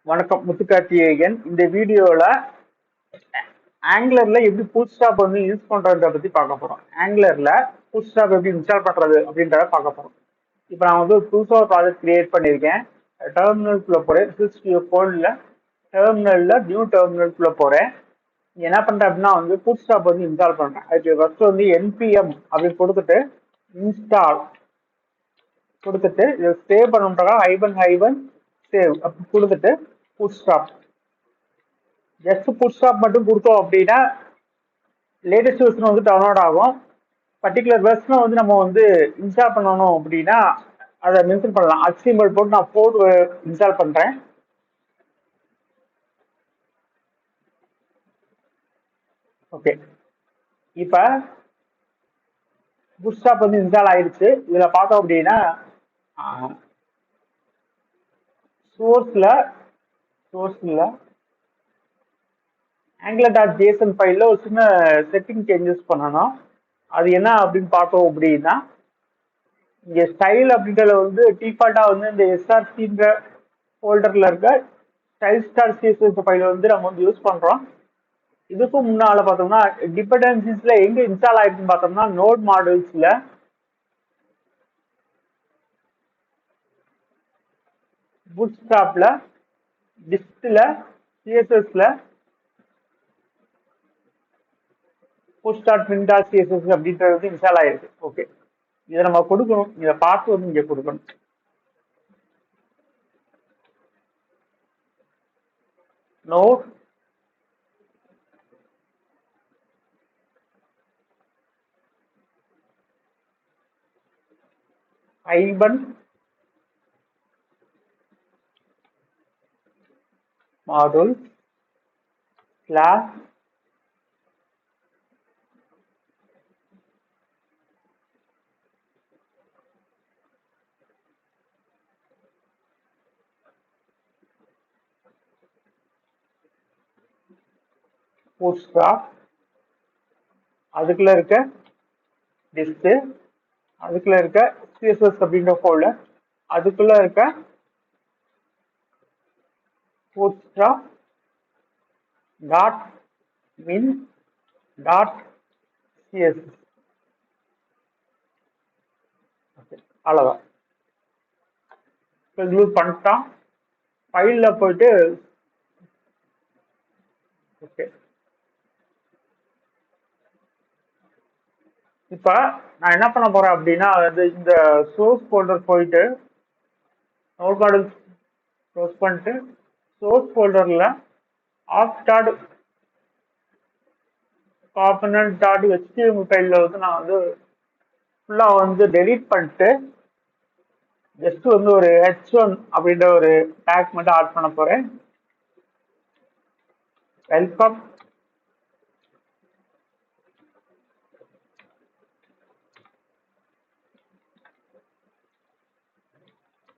வணக்கம் முத்துக்கார்த்திகேயன். இந்த வீடியோல ஆங்குலர்ல எப்படி பூட்ஸ்டாப் வந்து யூஸ் பண்றத பத்தி பார்க்க போறோம். ஆங்குலர்ல பூட்ஸ்டாப் எப்படி இன்ஸ்டால் பண்றது அப்படின்றத பார்க்க போறோம். இப்போ நான் வந்து புதுசா ஒரு ப்ராஜெக்ட் கிரியேட் பண்ணியிருக்கேன். டெர்மினல்குள்ள போறேன். சிஸ்டியோ போன்ல டெர்மினல்ல நியூ டெர்மினல்குள்ள போறேன். என்ன பண்றேன் அப்படின்னா வந்து பூட்ஸ்டாப் வந்து இன்ஸ்டால் பண்றேன். அதுக்கு ஃபர்ஸ்ட் வந்து என்பிஎம் அப்படின்னு கொடுத்துட்டு இன்ஸ்டால் கொடுத்துட்டு இதை சேவ் பண்ணுறா ஹைபன் ஹைபன் சேவ் அப்படி கொடுத்துட்டு பூட்ஸ்டாப் ஜஸ்ட் புட்ஸ்டாப் மட்டும் கொடுத்தோம் அப்படின்னா லேட்டஸ்ட் வெர்ஷன் வந்து டவுன்லோட் ஆகும். பர்டிகுலர் வெர்ஷனை வந்து நம்ம வந்து இன்ஸ்டால் பண்ணணும் அப்படின்னா அதை மென்ஷன் பண்ணலாம். HTML போட்டு நான் போட்டு இன்ஸ்டால் பண்றேன். ஓகே, இப்போ புட்ஸ்டாப் வந்து இன்ஸ்டால் ஆயிடுச்சு. இதுல பார்த்தோம் அப்படின்னா சோர்ஸ்ல சோர்ஸ்ல angular.json ஃபைல்ல ஒரு சின்ன செட்டிங் சேஞ்சஸ் பண்ணணும். அது என்ன அப்படின்னு பார்த்தோம் அப்படின்னா இங்க ஸ்டைல் அப்படின்றத வந்து டிஃபால்ட்டா வந்து இந்த எஸ்ஆர்சின்ற ஃபோல்டர்ல இருக்க ஸ்டைல் ஸ்டார் சிஎஸ்எஸ் ஃபைல் வந்து நம்ம வந்து யூஸ் பண்றோம். இதுக்கும் முன்னால பார்த்தோம்னா டிபெண்டன்சிஸ்ல எங்க இன்ஸ்டால் ஆயிருக்குன்னு பார்த்தோம்னா நோட் மாடல்ஸ்ல பூட்ஸ்ட்ராப்ல டிஸ்ட்ல சிஎஸ்எஸ்ல பூட்ஸ்ட்ராப் சிஎஸ்எஸ் அப்படின்றது வந்து இன்ஸ்டால் ஆயிருக்கு. ஓகே, இதை நம்ம கொடுக்கணும். இதை பார்த்து வந்து இங்க கொடுக்கணும். நோட் ஐபன் மாடல் ஸ்லாஷ் பூட்ஸ்ட்ராப் அதுக்குள்ள இருக்க டிஸ்ட் அதுக்குள்ள இருக்க சிஎஸ்எஸ் அப்படின்ற ஃபோல்டர் அதுக்குள்ள இருக்க bootstrap dot min dot css. அவ்வளோதான். இன்க்ளூட் பண்ணிட்டான். ஃபைலில் போயிட்டு ஓகே, இப்போ நான் என்ன பண்ண போறேன் அப்படின்னா அது இந்த சோர்ஸ் ஃபோல்டர் போயிட்டு நோட் மாடல் க்ளோஸ் பண்ணிட்டு சோர்ஸ் ஃபோல்டரில் app dot component dot HTML ஃபைலில் வந்து நான் வந்து ஃபுல்லாக வந்து டெலீட் பண்ணிட்டு ஜஸ்ட் வந்து ஒரு H1 அப்படின்ற ஒரு டேக் மட்டும் ஆட் பண்ண போறேன். Welcome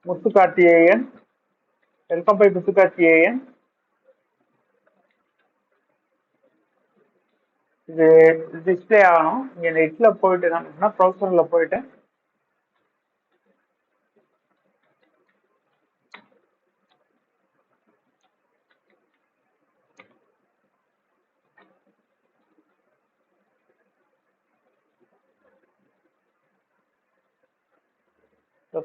Muthukarthikeyan. Welcome by Muthukarthikeyan. இது டிஸ்பிளே ஆகணும். இங்க நெட்ல போயிட்டு என்ன ப்ரௌசர்ல போயிட்டு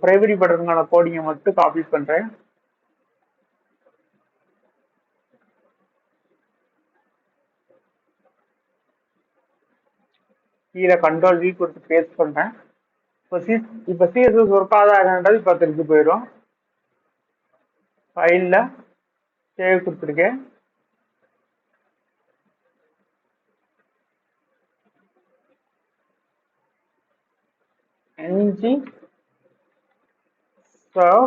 பிரைமரி பட்டனுக்கான கோடிங்கை மட்டும் காப்பி பண்றேன். கீழே கண்ட்ரோல் V கொடுத்து பேஸ்ட் பண்றேன். இப்போ சிஎஸ்எஸ் ஒர்க் ஆகாதுன்றது இப்போ தெரிஞ்சு போயிடும். ஃபைல்ல சேவ் கொடுத்துருக்கேன். ng serve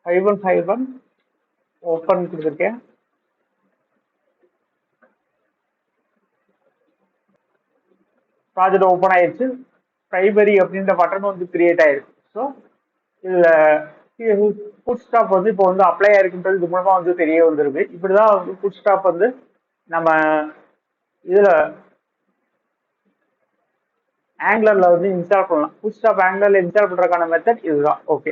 hyphen hyphen open கொடுத்துருக்கேன். ப்ராஜெக்ட் ஓப்பன் ஆயிடுச்சு. பிரைமரி அப்படின்ற பட்டன் வந்து கிரியேட் ஆயிருக்கு. ஸோ இதில் பூட்ஸ்ட்ராப் வந்து இப்போ வந்து அப்ளை ஆயிருக்குன்றது இது மூலமா வந்து தெரிய வந்திருக்கு. இப்படிதான் வந்து பூட்ஸ்ட்ராப் வந்து நம்ம இதுல ஆங்குலர்ல வந்து இன்ஸ்டால் பண்ணலாம். பூட்ஸ்ட்ராப் ஆங்குலர்ல இன்ஸ்டால் பண்றதுக்கான மெத்தட் இதுதான். ஓகே,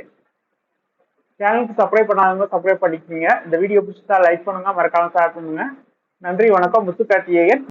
சேனலுக்கு சப்ஸ்கிரைப் பண்ணாதவங்க சப்ஸ்கிரைப் பண்ணிக்கோங்க. இந்த வீடியோ பிடிச்சா லைக் பண்ணுங்க, மறக்காம ஷேர் பண்ணுங்க. நன்றி, வணக்கம். முத்துக்கார்த்திகேயன்.